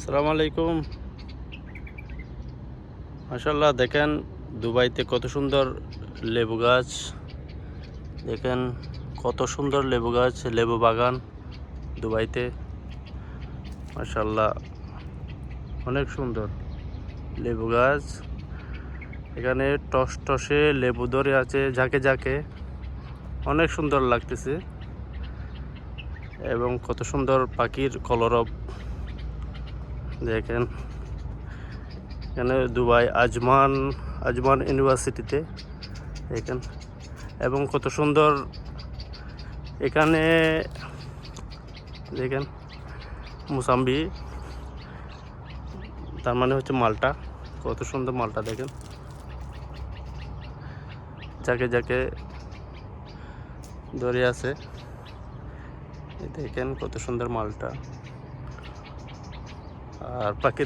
আসসালামু আলাইকুম। মাশাআল্লাহ, দেখেন দুবাইতে কত সুন্দর লেবু গাছ। দেখেন কত সুন্দর লেবু গাছ, লেবু বাগান দুবাইতে। মাশাআল্লাহ, অনেক সুন্দর লেবু গাছ। এখানে টসটসে লেবু ধরে আছে ঝাঁকে ঝাঁকে, অনেক সুন্দর লাগতেছে। এবং কত সুন্দর পাখির কলরব দেখেন। এখানে দুবাই আজমান ইউনিভার্সিটিতে দেখেন। এবং কত সুন্দর এখানে দেখেন মুসাম্বি, তার মানে হচ্ছে মালটা। কত সুন্দর মালটা দেখেন, যাকে যাকে ধরে আছে। দেখেন কত সুন্দর মালটা। আর পাখির